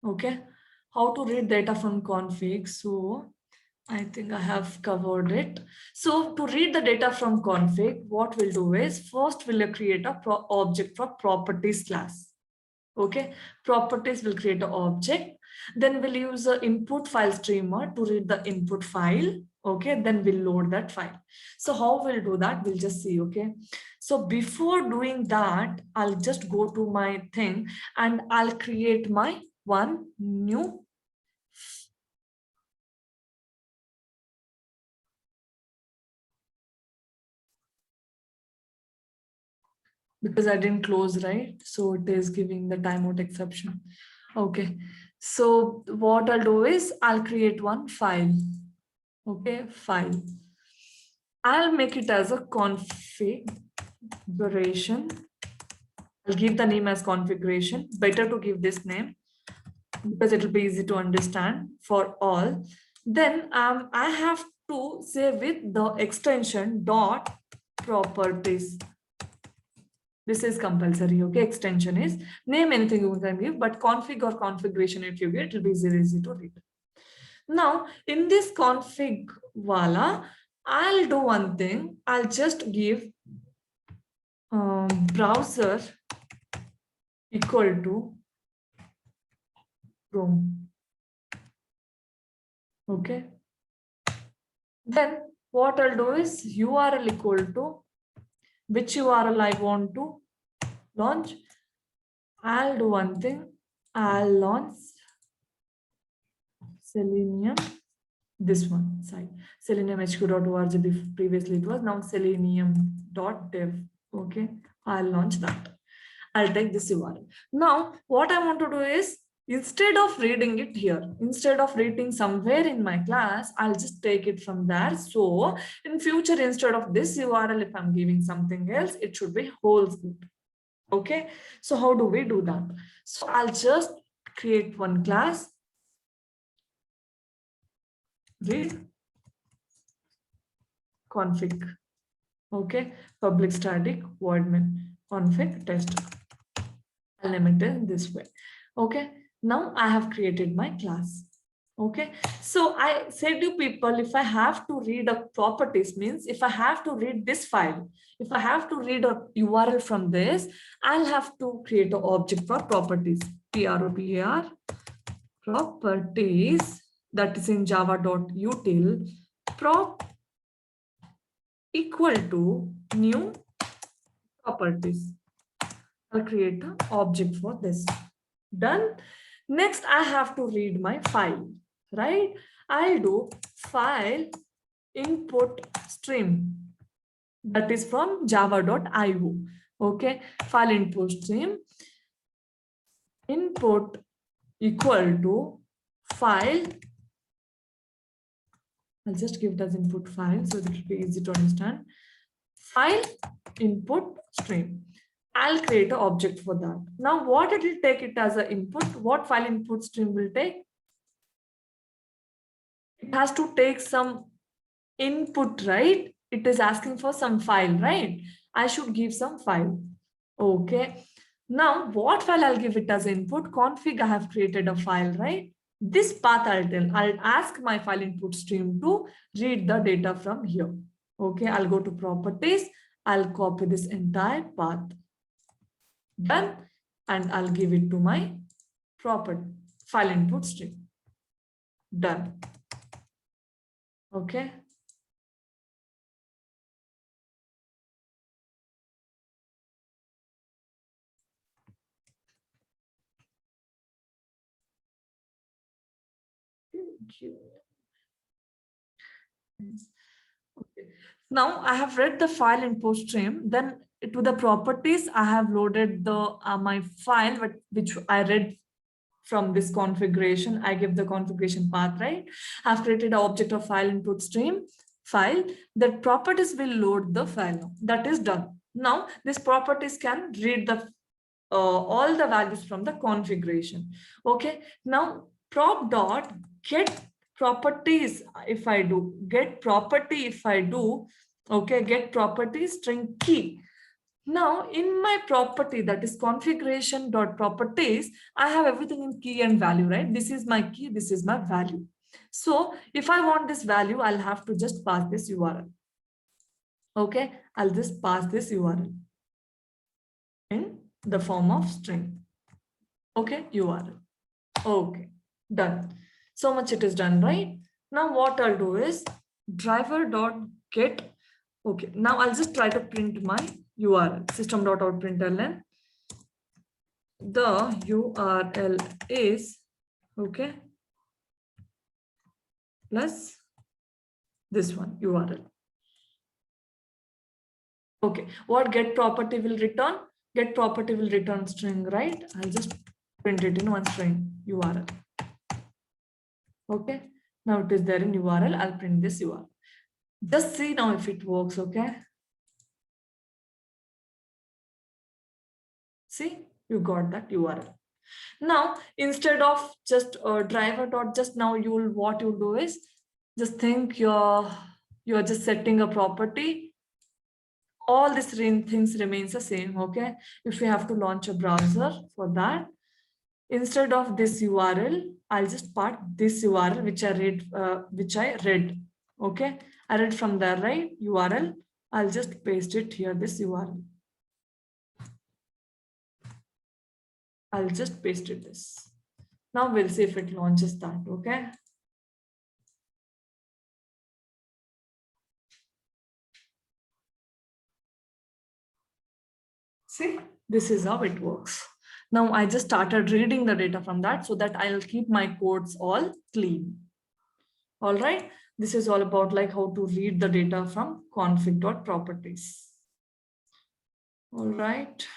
Okay, how to read data from config. So I think I have covered it. So to read the data from config, what we'll do is first we'll create a object for properties class. Okay, properties will create an object. Then we'll use a input file streamer to read the input file. Okay, then we'll load that file. So how we'll do that, we'll just see. Okay, so before doing that, I'll just go to my thing and I'll create my one new because I didn't close, right? So it is giving the timeout exception. Okay, so what I'll do is I'll create one file. Okay, file. I'll make it as a configuration. I'll give the name as configuration. Better to give this name because it will be easy to understand for all. Then I have to say with the extension dot properties. This is compulsory. Okay, extension is name anything you can give, but config or configuration if you get, it will be easy to read. Now in this config wala, I'll do one thing. I'll just give browser equal to Chrome. Okay. Then what I'll do is URL equal to which URL I want to launch. I'll do one thing. I'll launch Selenium. This one site, seleniumhq.org. Previously it was, now selenium.dev. Okay, I'll launch that. I'll take this URL. Now what I want to do is, instead of reading it here, instead of reading somewhere in my class, I'll just take it from there. So in future, instead of this URL, if I'm giving something else, it should be whole script. Okay, so how do we do that? So I'll just create one class, read config. Okay, public static void main config test. I'll name it in this way. Okay, now I have created my class. Okay, so I said to people, if I have to read a properties, means if I have to read this file, if I have to read a URL from this, I'll have to create an object for properties. PROPAR properties, that is in java.util prop equal to new properties. I'll create an object for this. Done. Next, I have to read my file, right? I'll do file input stream, that is from java.io. Okay, file input stream input equal to file. I'll just give it as input file so that it will be easy to understand. File input stream. I'll create an object for that. Now, what it will take it as an input? What file input stream will take? It has to take some input, right? It is asking for some file, right? I should give some file. Okay. Now, what file I'll give it as input? Config, I have created a file, right? This path I'll tell. I'll ask my file input stream to read the data from here. Okay, I'll go to properties. I'll copy this entire path. Done. And I'll give it to my proper file input stream. Done. Okay. Okay. Now I have read the file input stream. Then to the properties, I have loaded the my file which I read from this configuration. I give the configuration path, right? I've created an object of file input stream file. The properties will load the file. That is done. Now this properties can read the all the values from the configuration. Okay. Now prop dot get properties. If I do get property, if I do, okay, get property string key. Now in my property, that is configuration.properties, I have everything in key and value, right? This is my key, this is my value. So if I want this value, I'll have to just pass this URL. Okay, I'll just pass this URL in the form of string. Okay, URL. Okay, done. So much it is done, right? Now what I'll do is driver.get. Okay, now I'll just try to print my URL, system.out.println. The URL is, okay, plus this one URL. Okay, what get property will return? Get property will return string, right? I'll just print it in one string URL. Okay, now it is there in URL. I'll print this URL. Just see now if it works. Okay, see, you got that URL. Now instead of just driver dot, just now what you'll do is just think you're just setting a property. All these things remains the same. Okay, if we have to launch a browser, for that, instead of this URL, I'll just part this URL which I read. Okay, I read from there, right? URL. I'll just paste it here, this URL. I'll just paste it this. Now we'll see if it launches that. Okay. See, this is how it works. Now I just started reading the data from that so that I'll keep my codes all clean. All right. This is all about like how to read the data from config.properties. All right.